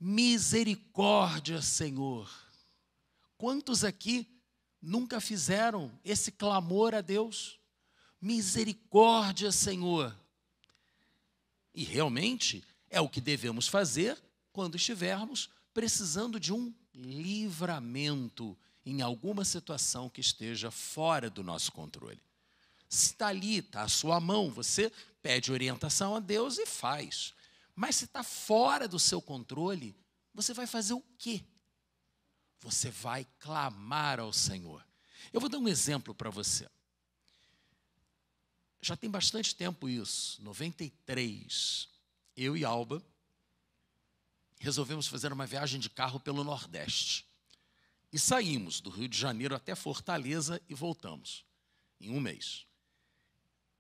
misericórdia, Senhor. Quantos aqui nunca fizeram esse clamor a Deus? Misericórdia, Senhor. E realmente é o que devemos fazer quando estivermos precisando de um livramento em alguma situação que esteja fora do nosso controle. Se está ali, está à sua mão, você pede orientação a Deus e faz. Mas se está fora do seu controle, você vai fazer o quê? Você vai clamar ao Senhor. Eu vou dar um exemplo para você. Já tem bastante tempo isso, 93, eu e Alba resolvemos fazer uma viagem de carro pelo Nordeste. E saímos do Rio de Janeiro até Fortaleza e voltamos em um mês.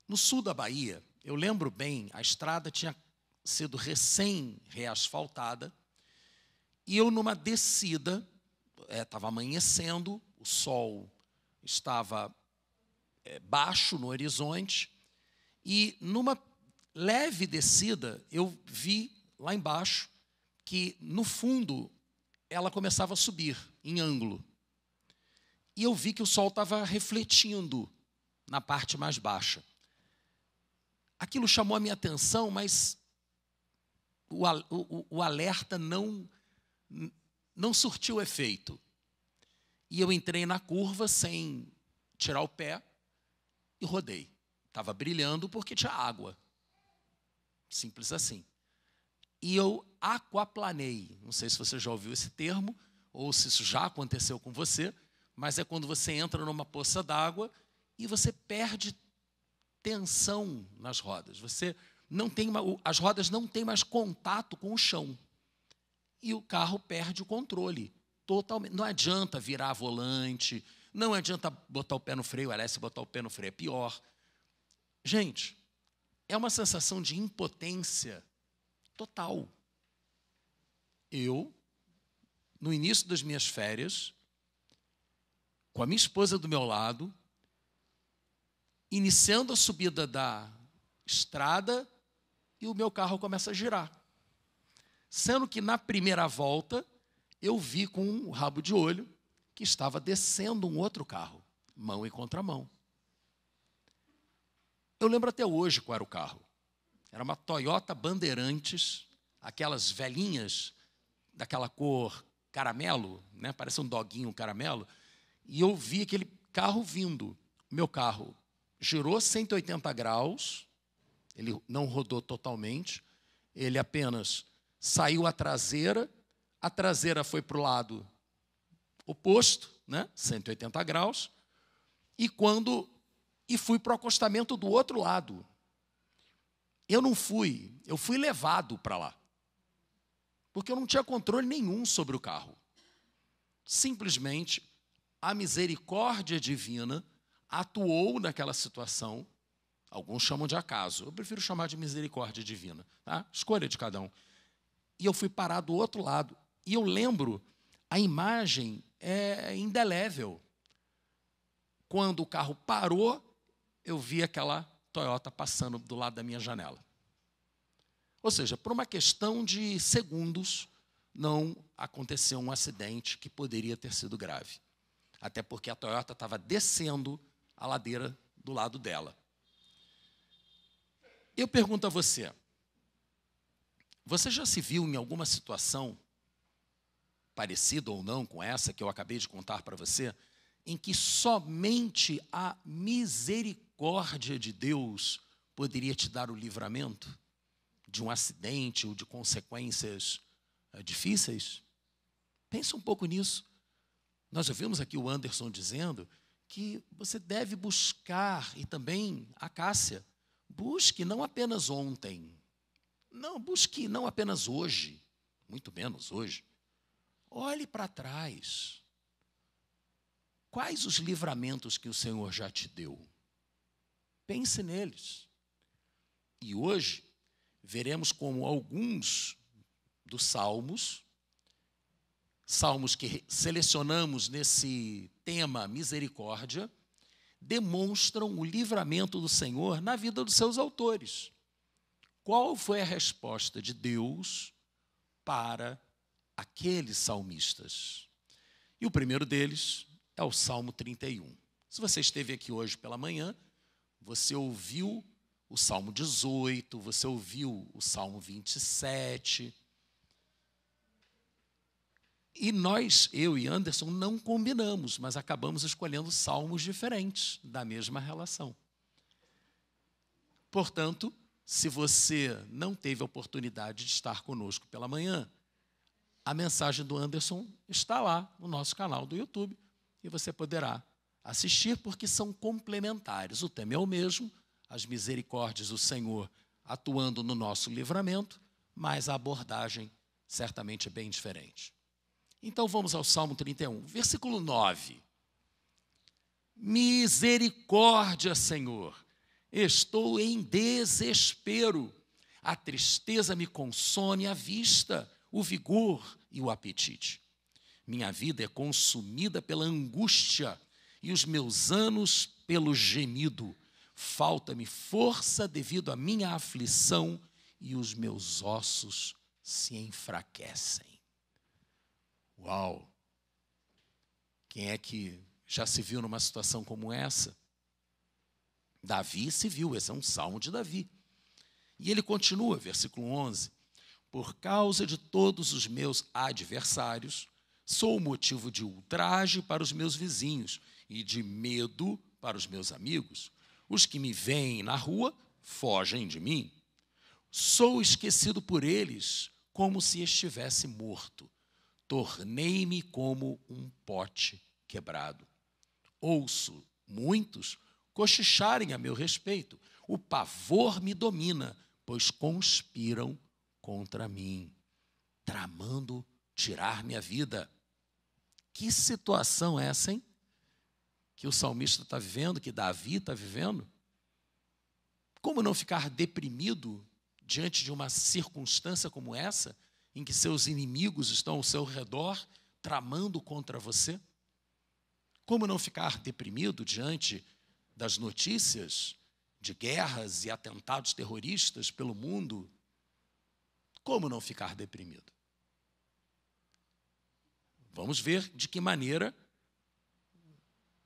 No sul da Bahia, eu lembro bem, a estrada tinha sido recém-reasfaltada e eu numa descida, estava amanhecendo, o sol estava baixo no horizonte e numa leve descida eu vi lá embaixo que no fundo ela começava a subir em ângulo. E eu vi que o sol estava refletindo na parte mais baixa. Aquilo chamou a minha atenção, mas o alerta não surtiu efeito. E eu entrei na curva sem tirar o pé e rodei. Estava brilhando porque tinha água. Simples assim. E eu aquaplanei. Não sei se você já ouviu esse termo, ou se isso já aconteceu com você, mas é quando você entra numa poça d'água e você perde tensão nas rodas. Você não tem, as rodas não têm mais contato com o chão. E o carro perde o controle totalmente. Não adianta virar volante, não adianta botar o pé no freio, aliás, se botar o pé no freio é pior. Gente, é uma sensação de impotência total. Eu, no início das minhas férias, com a minha esposa do meu lado, iniciando a subida da estrada e o meu carro começa a girar. Sendo que na primeira volta, eu vi com um rabo de olho que estava descendo um outro carro, mão e contramão. Eu lembro até hoje qual era o carro. Era uma Toyota Bandeirantes, aquelas velhinhas, daquela cor caramelo, né? Parece um doguinho caramelo. E eu vi aquele carro vindo. Meu carro girou 180 graus, ele não rodou totalmente, ele apenas saiu a traseira foi para o lado oposto, né? 180 graus, e fui para o acostamento do outro lado. Eu fui levado para lá, porque eu não tinha controle nenhum sobre o carro. Simplesmente, a misericórdia divina atuou naquela situação. Alguns chamam de acaso, eu prefiro chamar de misericórdia divina, tá? Escolha de cada um. E eu fui parar do outro lado. E eu lembro, a imagem é indelével. Quando o carro parou, eu vi aquela Toyota passando do lado da minha janela. Ou seja, por uma questão de segundos, não aconteceu um acidente que poderia ter sido grave. Até porque a Toyota estava descendo a ladeira do lado dela. Eu pergunto a você, você já se viu em alguma situação parecida ou não com essa que eu acabei de contar para você, em que somente a misericórdia de Deus poderia te dar o livramento de um acidente ou de consequências difíceis? Pensa um pouco nisso. Nós ouvimos aqui o Anderson dizendo que você deve buscar, e também a Cássia, busque não apenas ontem, busque não apenas hoje, muito menos hoje. Olhe para trás. Quais os livramentos que o Senhor já te deu? Pense neles. E hoje, veremos como alguns dos salmos que selecionamos nesse tema misericórdia, demonstram o livramento do Senhor na vida dos seus autores. Qual foi a resposta de Deus para aqueles salmistas. E o primeiro deles é o Salmo 31. Se você esteve aqui hoje pela manhã, você ouviu o Salmo 18, você ouviu o Salmo 27. E nós, eu e Anderson, não combinamos, mas acabamos escolhendo salmos diferentes da mesma relação. Portanto, se você não teve a oportunidade de estar conosco pela manhã, a mensagem do Anderson está lá no nosso canal do YouTube e você poderá assistir porque são complementares. O tema é o mesmo, as misericórdias do Senhor atuando no nosso livramento, mas a abordagem certamente é bem diferente. Então vamos ao Salmo 31, versículo 9. Misericórdia, Senhor, estou em desespero. A tristeza me consome a vista, o vigor e o apetite. Minha vida é consumida pela angústia e os meus anos pelo gemido. Falta-me força devido à minha aflição e os meus ossos se enfraquecem. Uau! Quem é que já se viu numa situação como essa? Davi se viu, esse é um salmo de Davi. E ele continua, versículo 11. Por causa de todos os meus adversários, sou motivo de ultraje para os meus vizinhos e de medo para os meus amigos. Os que me veem na rua fogem de mim. Sou esquecido por eles como se estivesse morto. Tornei-me como um pote quebrado. Ouço muitos cochicharem a meu respeito. O pavor me domina, pois conspiram contra mim, tramando tirar minha vida. Que situação é essa, hein? Que o salmista está vivendo, que Davi está vivendo? Como não ficar deprimido diante de uma circunstância como essa, em que seus inimigos estão ao seu redor, tramando contra você? Como não ficar deprimido diante das notícias de guerras e atentados terroristas pelo mundo? Como não ficar deprimido? Vamos ver de que maneira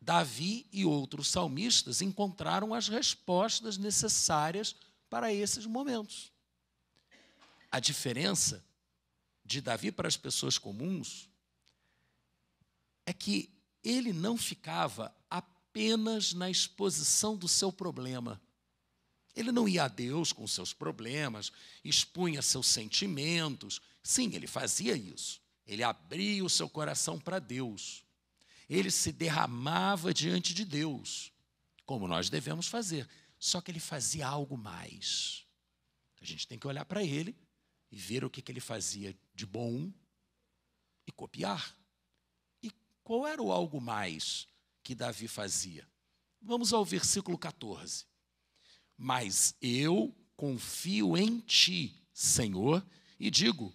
Davi e outros salmistas encontraram as respostas necessárias para esses momentos. A diferença de Davi para as pessoas comuns é que ele não ficava apenas na exposição do seu problema. Ele não ia a Deus com seus problemas, expunha seus sentimentos. Sim, ele fazia isso. Ele abria o seu coração para Deus. Ele se derramava diante de Deus, como nós devemos fazer. Só que ele fazia algo mais. A gente tem que olhar para ele e ver o que ele fazia de bom e copiar. E qual era o algo mais que Davi fazia? Vamos ao versículo 14. Mas eu confio em ti, Senhor, e digo,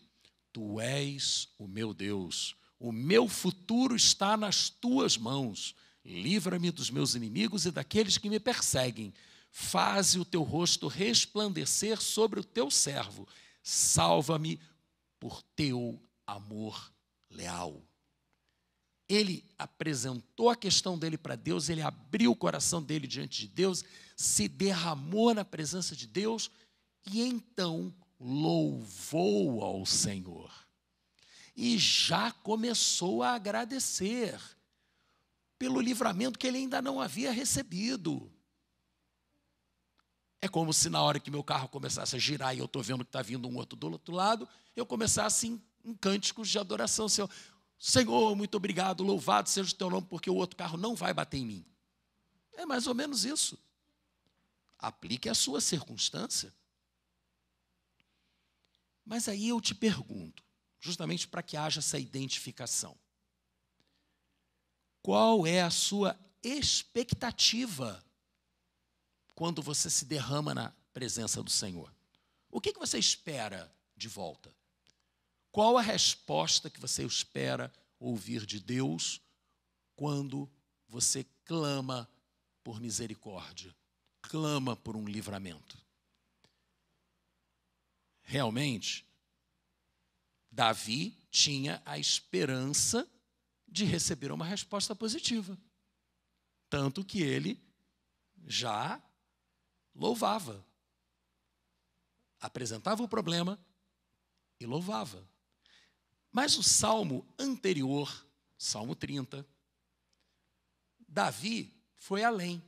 tu és o meu Deus, o meu futuro está nas tuas mãos. Livra-me dos meus inimigos e daqueles que me perseguem. Faze o teu rosto resplandecer sobre o teu servo. Salva-me por teu amor leal. Ele apresentou a questão dele para Deus, ele abriu o coração dele diante de Deus, se derramou na presença de Deus e então louvou ao Senhor. E já começou a agradecer pelo livramento que ele ainda não havia recebido. É como se na hora que meu carro começasse a girar e eu estou vendo que está vindo um outro do outro lado, eu começasse em cânticos de adoração. Senhor, muito obrigado, louvado seja o teu nome, porque o outro carro não vai bater em mim. É mais ou menos isso. Aplique a sua circunstância. Mas aí eu te pergunto, justamente para que haja essa identificação. Qual é a sua expectativa quando você se derrama na presença do Senhor? O que você espera de volta? Qual a resposta que você espera ouvir de Deus quando você clama por misericórdia, clama por um livramento? Realmente, Davi tinha a esperança de receber uma resposta positiva. Tanto que ele já louvava. Apresentava o problema e louvava. Mas o salmo anterior, Salmo 30, Davi foi além.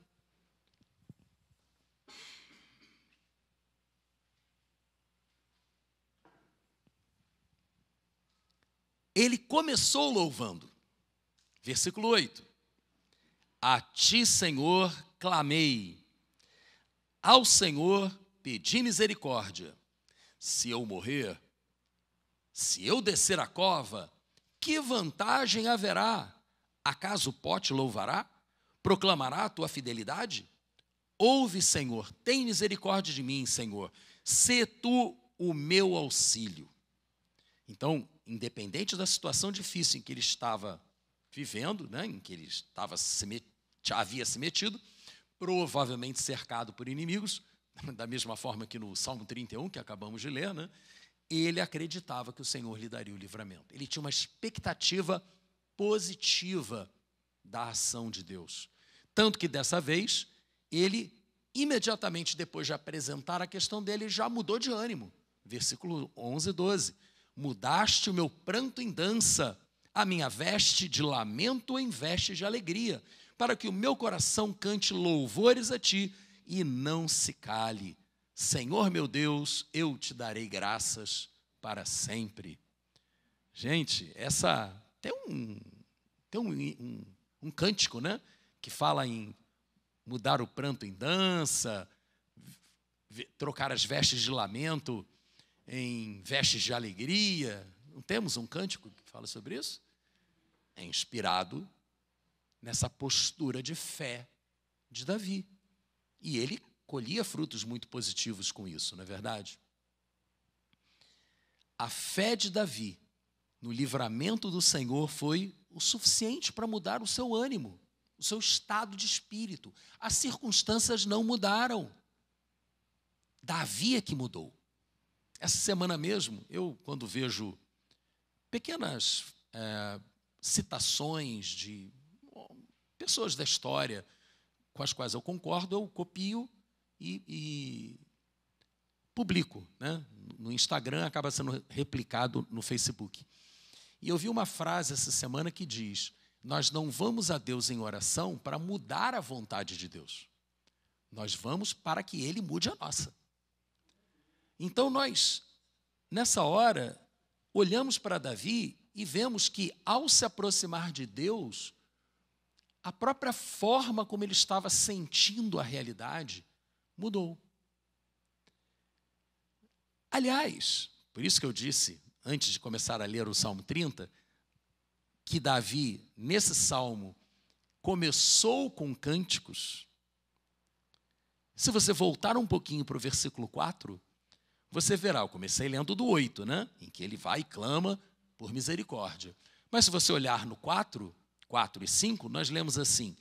Ele começou louvando. Versículo 8. A ti, Senhor, clamei. Ao Senhor pedi misericórdia. Se eu morrer, se eu descer a cova, que vantagem haverá? Acaso Pó te louvará? Proclamará a tua fidelidade? Ouve, Senhor, tem misericórdia de mim, Senhor. Sê tu o meu auxílio. Então, independente da situação difícil em que ele estava vivendo, né, em que ele havia se metido, provavelmente cercado por inimigos, da mesma forma que no Salmo 31, que acabamos de ler, né, ele acreditava que o Senhor lhe daria o livramento. Ele tinha uma expectativa positiva da ação de Deus. Tanto que dessa vez, ele, imediatamente depois de apresentar a questão dele, já mudou de ânimo. Versículo 11 e 12. Mudaste o meu pranto em dança, a minha veste de lamento em veste de alegria, para que o meu coração cante louvores a ti e não se cale. Senhor meu Deus, eu te darei graças para sempre. Gente, tem um cântico, né, que fala em mudar o pranto em dança, trocar as vestes de lamento em vestes de alegria. Não temos um cântico que fala sobre isso? É inspirado nessa postura de fé de Davi. E ele colhia frutos muito positivos com isso, não é verdade? A fé de Davi no livramento do Senhor foi o suficiente para mudar o seu ânimo, o seu estado de espírito. As circunstâncias não mudaram. Davi é que mudou. Essa semana mesmo, eu, quando vejo pequenas citações de pessoas da história com as quais eu concordo, eu copio e publico, né? No Instagram, acaba sendo replicado no Facebook. E eu vi uma frase essa semana que diz: nós não vamos a Deus em oração para mudar a vontade de Deus. Nós vamos para que Ele mude a nossa. Então nós, nessa hora, olhamos para Davi e vemos que, ao se aproximar de Deus, a própria forma como ele estava sentindo a realidade mudou. Aliás, por isso que eu disse, antes de começar a ler o Salmo 30, que Davi, nesse salmo, começou com cânticos. Se você voltar um pouquinho para o versículo 4, você verá, eu comecei lendo do 8, né? Em que ele vai e clama por misericórdia. Mas se você olhar no 4 e 5, nós lemos assim: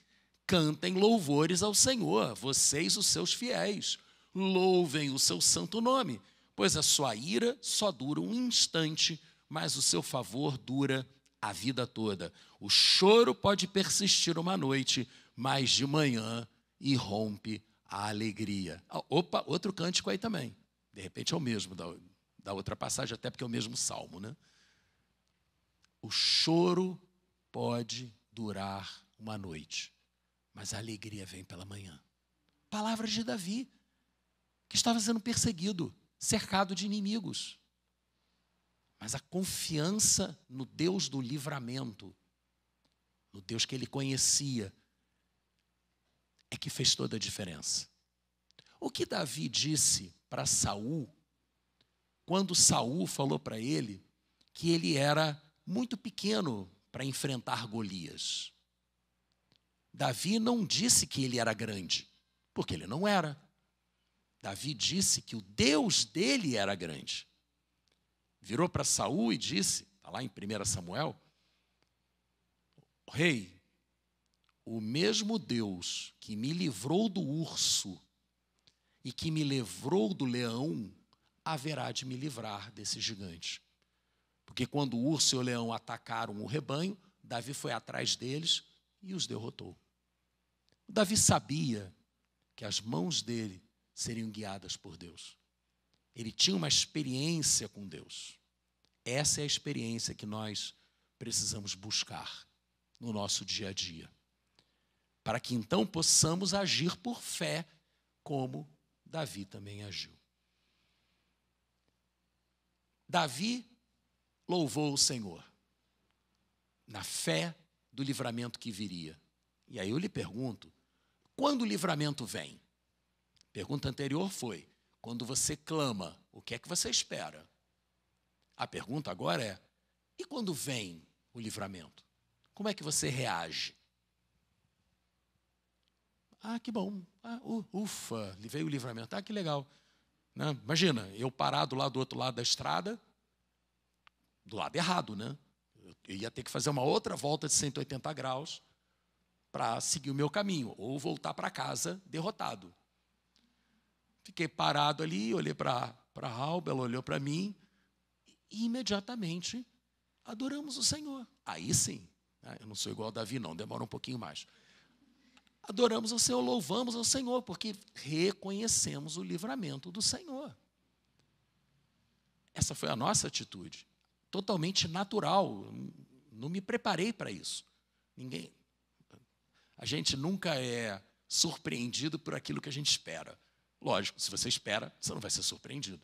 cantem louvores ao Senhor, vocês os seus fiéis, louvem o seu santo nome, pois a sua ira só dura um instante, mas o seu favor dura a vida toda. O choro pode persistir uma noite, mas de manhã irrompe a alegria. Opa, outro cântico aí também. De repente é o mesmo da outra passagem, até porque é o mesmo salmo, né? O choro pode durar uma noite, mas a alegria vem pela manhã. Palavras de Davi, que estava sendo perseguido, cercado de inimigos. Mas a confiança no Deus do livramento, no Deus que ele conhecia, é que fez toda a diferença. O que Davi disse para Saul, quando Saul falou para ele que ele era muito pequeno para enfrentar Golias? Davi não disse que ele era grande, porque ele não era. Davi disse que o Deus dele era grande. Virou para Saul e disse, está lá em 1 Samuel, rei, o mesmo Deus que me livrou do urso e que me livrou do leão, haverá de me livrar desse gigante. Porque quando o urso e o leão atacaram o rebanho, Davi foi atrás deles e os derrotou. Davi sabia que as mãos dele seriam guiadas por Deus. Ele tinha uma experiência com Deus. Essa é a experiência que nós precisamos buscar no nosso dia a dia, para que então possamos agir por fé, como Davi também agiu. Davi louvou o Senhor na fé do livramento que viria. E aí eu lhe pergunto, quando o livramento vem? A pergunta anterior foi, quando você clama, o que é que você espera? A pergunta agora é, e quando vem o livramento? Como é que você reage? Ah, que bom. Ah, ufa, veio o livramento. Ah, que legal. Né? Imagina, eu parado lá do outro lado da estrada, do lado errado, né? Eu ia ter que fazer uma outra volta de 180 graus para seguir o meu caminho, ou voltar para casa derrotado. Fiquei parado ali, olhei para a Raul, ela olhou para mim, e imediatamente adoramos o Senhor. Aí sim, né? Eu não sou igual a Davi, não, demora um pouquinho mais. Adoramos o Senhor, louvamos ao Senhor, porque reconhecemos o livramento do Senhor. Essa foi a nossa atitude, totalmente natural, não me preparei para isso. A gente nunca é surpreendido por aquilo que a gente espera. Lógico, se você espera, você não vai ser surpreendido.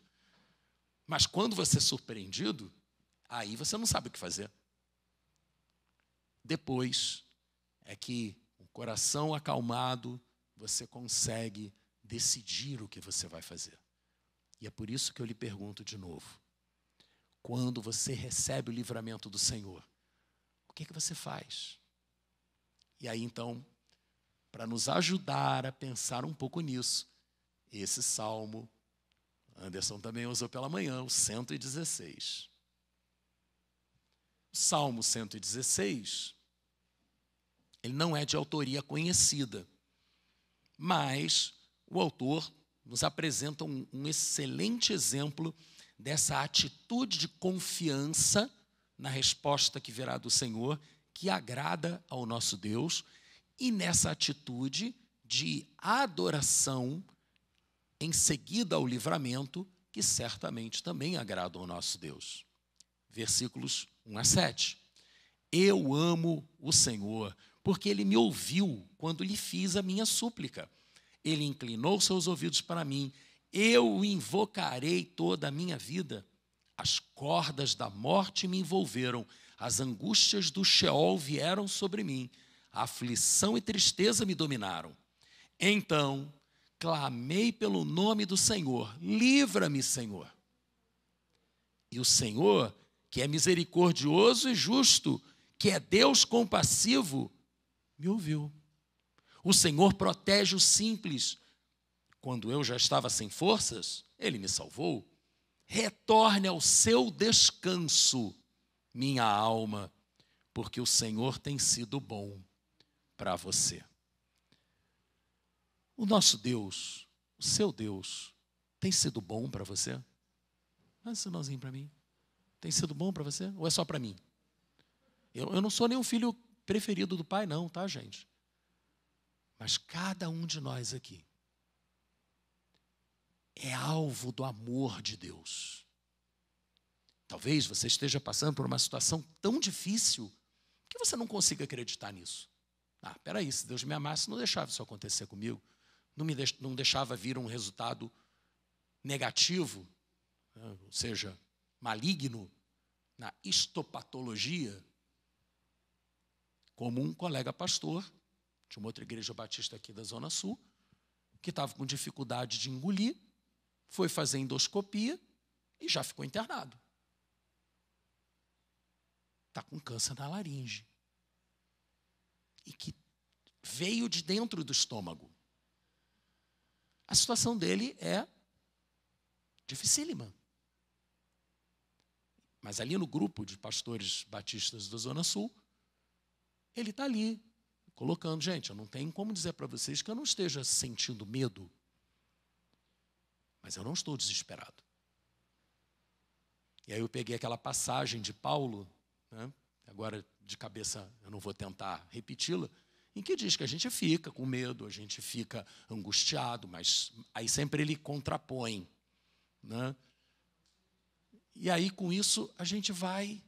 Mas quando você é surpreendido, aí você não sabe o que fazer. Depois é que o coração acalmado, você consegue decidir o que você vai fazer. E é por isso que eu lhe pergunto de novo. Quando você recebe o livramento do Senhor, o que você faz? E aí, então, para nos ajudar a pensar um pouco nisso, esse salmo, Anderson também usou pela manhã, o 116. O Salmo 116, ele não é de autoria conhecida, mas o autor nos apresenta um excelente exemplo dessa atitude de confiança na resposta que virá do Senhor, que agrada ao nosso Deus, e nessa atitude de adoração em seguida ao livramento, que certamente também agrada ao nosso Deus. Versículos 1 a 7. Eu amo o Senhor, porque Ele me ouviu quando lhe fiz a minha súplica. Ele inclinou seus ouvidos para mim. Eu o invocarei toda a minha vida. As cordas da morte me envolveram, as angústias do Sheol vieram sobre mim, a aflição e tristeza me dominaram. Então, clamei pelo nome do Senhor, livra-me, Senhor. E o Senhor, que é misericordioso e justo, que é Deus compassivo, me ouviu. O Senhor protege o simples. Quando eu já estava sem forças, Ele me salvou. Retorne ao seu descanso, minha alma, porque o Senhor tem sido bom para você. O nosso Deus, o seu Deus, tem sido bom para você? Dá um sinalzinho para mim. Tem sido bom para você? Ou é só para mim? Eu não sou nenhum filho preferido do pai, não, tá, gente? Mas cada um de nós aqui é alvo do amor de Deus. Talvez você esteja passando por uma situação tão difícil que você não consiga acreditar nisso. Ah, peraí, se Deus me amasse, não deixava isso acontecer comigo. Não deixava vir um resultado negativo, né, ou seja, maligno, na histopatologia, como um colega pastor de uma outra igreja batista aqui da Zona Sul, que estava com dificuldade de engolir, foi fazer endoscopia e já ficou internado. Está com câncer na laringe. E que veio de dentro do estômago. A situação dele é dificílima. Mas ali no grupo de pastores batistas da Zona Sul, ele está ali, colocando, gente, eu não tenho como dizer para vocês que eu não esteja sentindo medo, mas eu não estou desesperado. E aí eu peguei aquela passagem de Paulo, né? Agora de cabeça eu não vou tentar repeti-la, em que diz que a gente fica com medo, a gente fica angustiado, mas aí sempre ele contrapõe, né? E aí com isso a gente vai,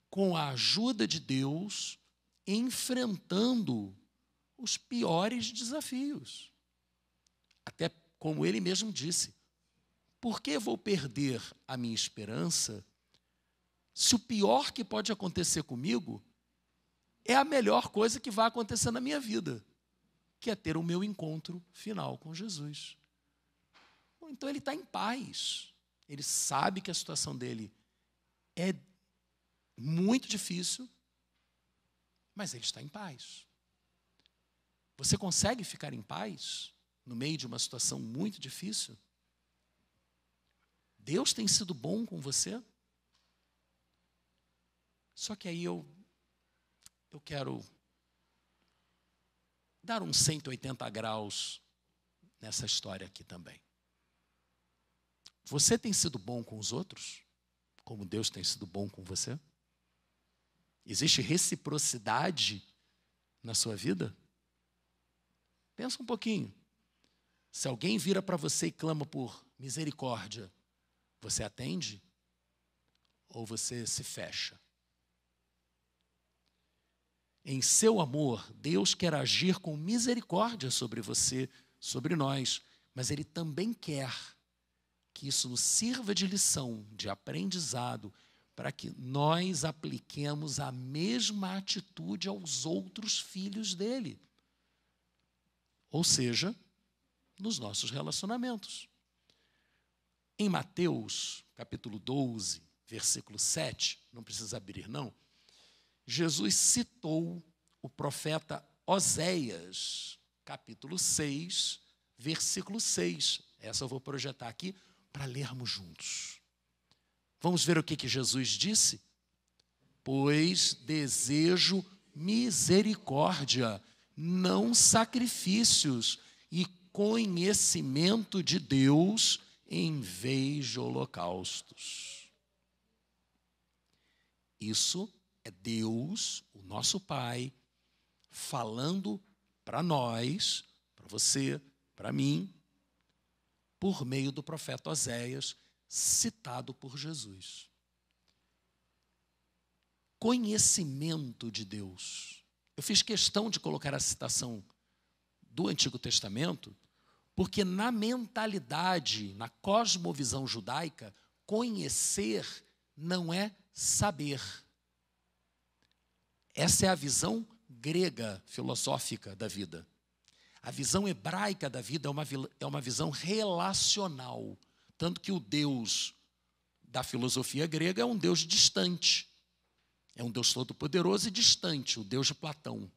com a ajuda de Deus, enfrentando os piores desafios. Até como ele mesmo disse, por que vou perder a minha esperança se o pior que pode acontecer comigo é a melhor coisa que vai acontecer na minha vida, que é ter o meu encontro final com Jesus? Então ele está em paz. Ele sabe que a situação dele é muito difícil, mas ele está em paz. Você consegue ficar em paz no meio de uma situação muito difícil? Deus tem sido bom com você? Só que aí eu quero dar uns 180 graus nessa história aqui também. Você tem sido bom com os outros, como Deus tem sido bom com você? Existe reciprocidade na sua vida? Pensa um pouquinho. Se alguém vira para você e clama por misericórdia, você atende? Ou você se fecha? Em seu amor, Deus quer agir com misericórdia sobre você, sobre nós, mas Ele também quer que isso nos sirva de lição, de aprendizado, para que nós apliquemos a mesma atitude aos outros filhos dele. Ou seja, nos nossos relacionamentos. Em Mateus, capítulo 12, versículo 7, não precisa abrir não, Jesus citou o profeta Oséias, capítulo 6, versículo 6. Essa eu vou projetar aqui para lermos juntos. Vamos ver o que Jesus disse? Pois desejo misericórdia, não sacrifícios, e conhecimento de Deus em vez de holocaustos. Isso é Deus, o nosso Pai, falando para nós, para você, para mim, por meio do profeta Oséias, citado por Jesus. Conhecimento de Deus. Eu fiz questão de colocar a citação do Antigo Testamento, porque na mentalidade, na cosmovisão judaica, conhecer não é saber. Essa é a visão grega, filosófica da vida. A visão hebraica da vida é uma visão relacional. Tanto que o Deus da filosofia grega é um Deus distante. É um Deus todo-poderoso e distante, o Deus de Platão.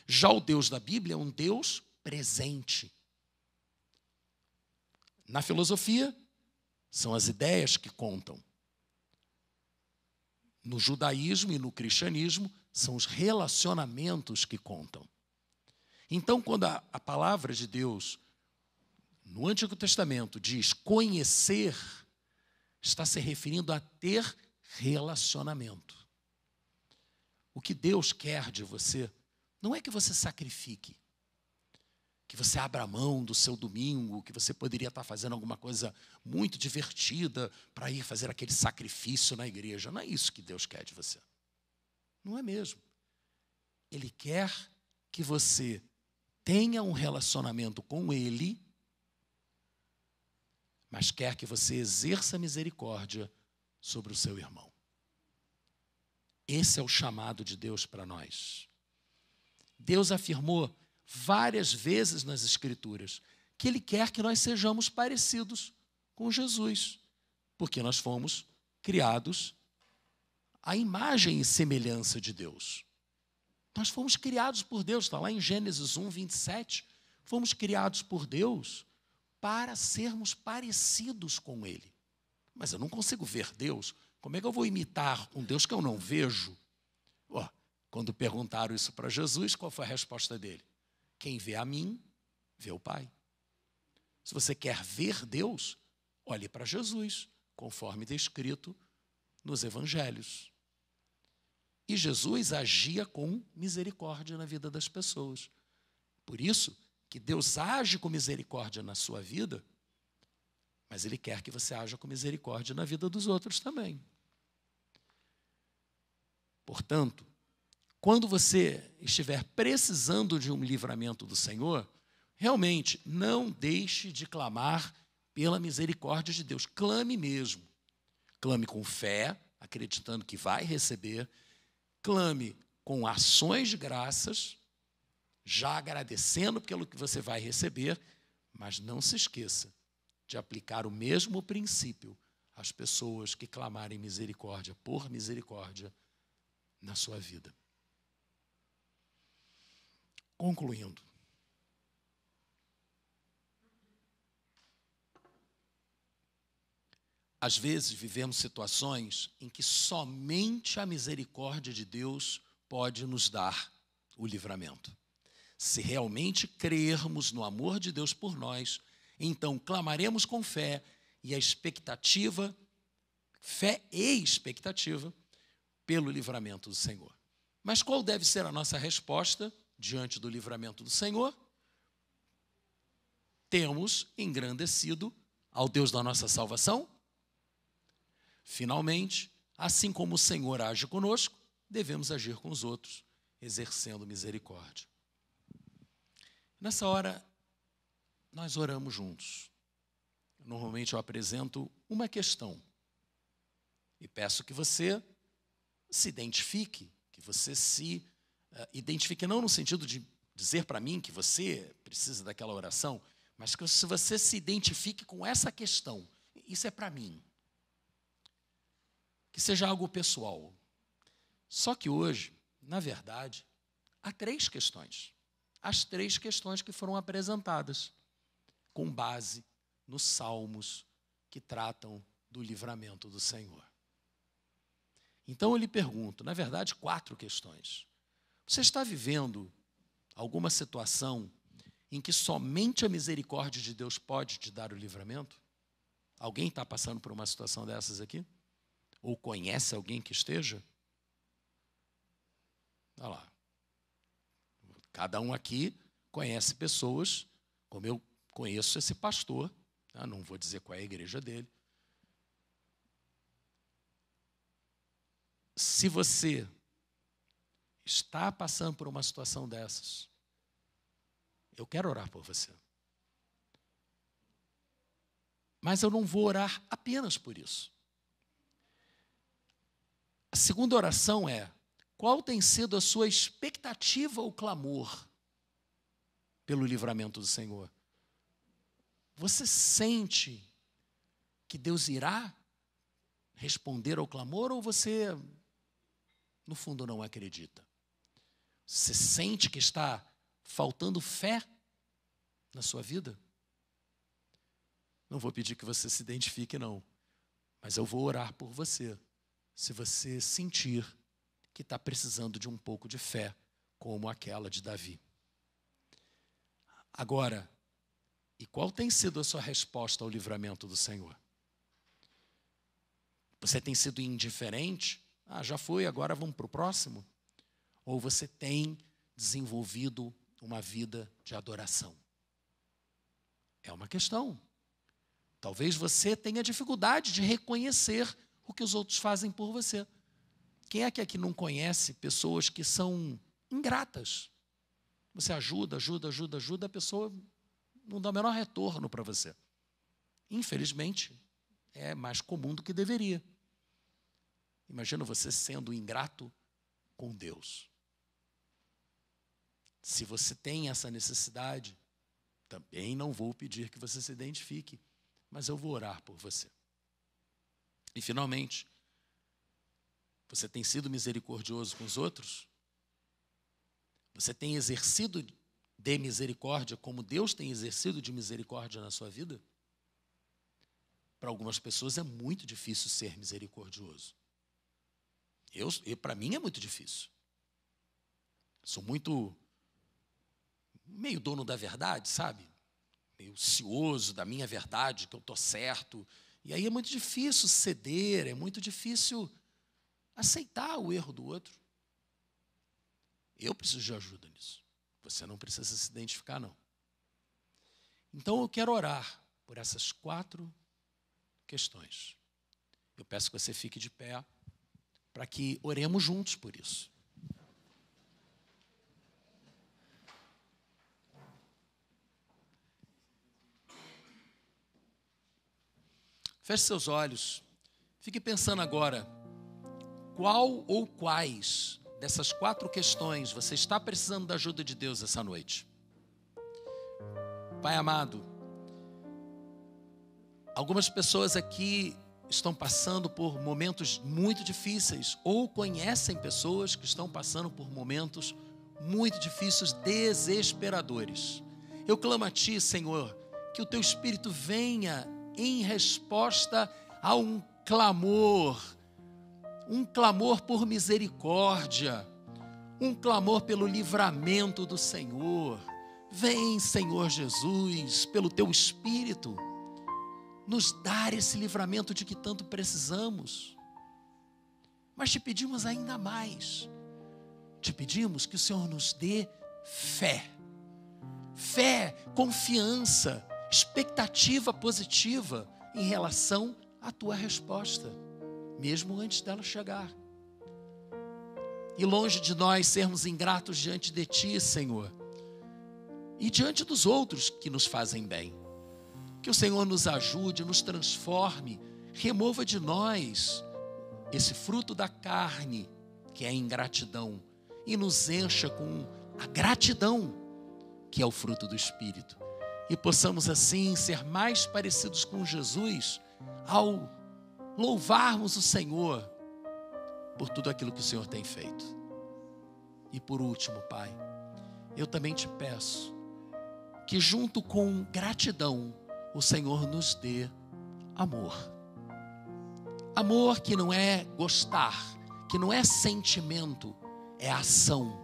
Já o Deus da Bíblia é um Deus presente. Na filosofia, são as ideias que contam. No judaísmo e no cristianismo, são os relacionamentos que contam. Então, quando a palavra de Deus, no Antigo Testamento, diz conhecer, está se referindo a ter relacionamento. O que Deus quer de você não é que você sacrifique, que você abra mão do seu domingo, que você poderia estar fazendo alguma coisa muito divertida para ir fazer aquele sacrifício na igreja. Não é isso que Deus quer de você. Não é mesmo. Ele quer que você tenha um relacionamento com Ele, mas quer que você exerça misericórdia sobre o seu irmão. Esse é o chamado de Deus para nós. Deus afirmou várias vezes nas Escrituras que Ele quer que nós sejamos parecidos com Jesus, porque nós fomos criados à imagem e semelhança de Deus. Nós fomos criados por Deus, está lá em Gênesis 1, 27. Fomos criados por Deus para sermos parecidos com Ele. Mas eu não consigo ver Deus. Como é que eu vou imitar um Deus que eu não vejo? Quando perguntaram isso para Jesus, qual foi a resposta dele? Quem vê a mim, vê o Pai. Se você quer ver Deus, olhe para Jesus. conforme descrito nos evangelhos. E Jesus agia com misericórdia na vida das pessoas. Por isso que Deus age com misericórdia na sua vida, mas Ele quer que você haja com misericórdia na vida dos outros também. Portanto, quando você estiver precisando de um livramento do Senhor, realmente não deixe de clamar pela misericórdia de Deus. Clame mesmo. Clame com fé, acreditando que vai receber. Clame com ações de graças, já agradecendo pelo que você vai receber, mas não se esqueça de aplicar o mesmo princípio às pessoas que clamarem misericórdia por misericórdia na sua vida. Concluindo, às vezes vivemos situações em que somente a misericórdia de Deus pode nos dar o livramento. Se realmente crermos no amor de Deus por nós, então clamaremos com fé e fé e expectativa, pelo livramento do Senhor. Mas qual deve ser a nossa resposta diante do livramento do Senhor? Temos engrandecido ao Deus da nossa salvação? Finalmente, assim como o Senhor age conosco, devemos agir com os outros, exercendo misericórdia. Nessa hora, nós oramos juntos. Normalmente eu apresento uma questão e peço que você se identifique, que você se identifique não no sentido de dizer para mim que você precisa daquela oração, mas que se você se identifique com essa questão, isso é para mim. Que seja algo pessoal. Só que hoje, na verdade, há 3 questões. As 3 questões que foram apresentadas, com base nos salmos que tratam do livramento do Senhor. Então eu lhe pergunto, na verdade, 4 questões. Você está vivendo alguma situação em que somente a misericórdia de Deus pode te dar o livramento? Alguém está passando por uma situação dessas aqui? Ou conhece alguém que esteja? Olha lá. Cada um aqui conhece pessoas, como eu conheço esse pastor, não vou dizer qual é a igreja dele. Se você está passando por uma situação dessas, eu quero orar por você. Mas eu não vou orar apenas por isso. A segunda oração é: qual tem sido a sua expectativa ou clamor pelo livramento do Senhor? Você sente que Deus irá responder ao clamor ou você, no fundo, não acredita? Você sente que está faltando fé na sua vida? Não vou pedir que você se identifique, não. Mas eu vou orar por você, se você sentir que está precisando de um pouco de fé, como aquela de Davi. Agora, e qual tem sido a sua resposta ao livramento do Senhor? Você tem sido indiferente? Já foi, agora vamos para o próximo? Ou você tem desenvolvido uma vida de adoração? É uma questão. Talvez você tenha dificuldade de reconhecer o que os outros fazem por você. Quem é que aqui não conhece pessoas que são ingratas? Você ajuda, a pessoa não dá o menor retorno para você. Infelizmente, é mais comum do que deveria. Imagina você sendo ingrato com Deus. Se você tem essa necessidade, também não vou pedir que você se identifique, mas eu vou orar por você. E, finalmente, você tem sido misericordioso com os outros? Você tem exercido de misericórdia como Deus tem exercido de misericórdia na sua vida? Para algumas pessoas é muito difícil ser misericordioso. Para mim é muito difícil. Sou meio dono da verdade, sabe? Meio cioso da minha verdade, que eu estou certo E aí é muito difícil ceder, é muito difícil aceitar o erro do outro. Eu preciso de ajuda nisso. Você não precisa se identificar, não. Então eu quero orar por essas 4 questões. Eu peço que você fique de pé para que oremos juntos por isso. Feche seus olhos. Fique pensando agora, qual ou quais dessas 4 questões você está precisando da ajuda de Deus essa noite? Pai amado, algumas pessoas aqui estão passando por momentos muito difíceis ou conhecem pessoas que estão passando por momentos muito difíceis, desesperadores. Eu clamo a Ti, Senhor, que o Teu Espírito venha em resposta a um clamor por misericórdia, um clamor pelo livramento do Senhor. Vem, Senhor Jesus, pelo Teu Espírito, nos dar esse livramento de que tanto precisamos. Mas te pedimos ainda mais. Te pedimos que o Senhor nos dê fé. Fé, confiança, expectativa positiva em relação à Tua resposta, mesmo antes dela chegar. E longe de nós sermos ingratos diante de Ti, Senhor, e diante dos outros que nos fazem bem. Que o Senhor nos ajude, nos transforme, remova de nós esse fruto da carne, que é a ingratidão, e nos encha com a gratidão, que é o fruto do Espírito. E possamos assim ser mais parecidos com Jesus ao louvarmos o Senhor por tudo aquilo que o Senhor tem feito. E por último, Pai, eu também te peço que junto com gratidão o Senhor nos dê amor. Amor que não é gostar, que não é sentimento, é ação.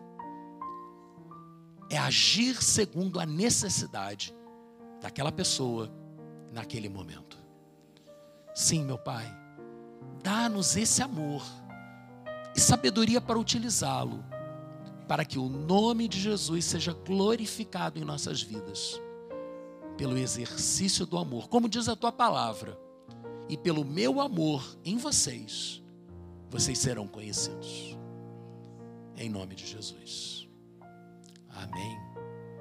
É agir segundo a necessidade daquela pessoa naquele momento. Sim, meu Pai, dá-nos esse amor e sabedoria para utilizá-lo, para que o nome de Jesus seja glorificado em nossas vidas, pelo exercício do amor, como diz a Tua palavra, e pelo meu amor em vocês, vocês serão conhecidos. Em nome de Jesus. Amém.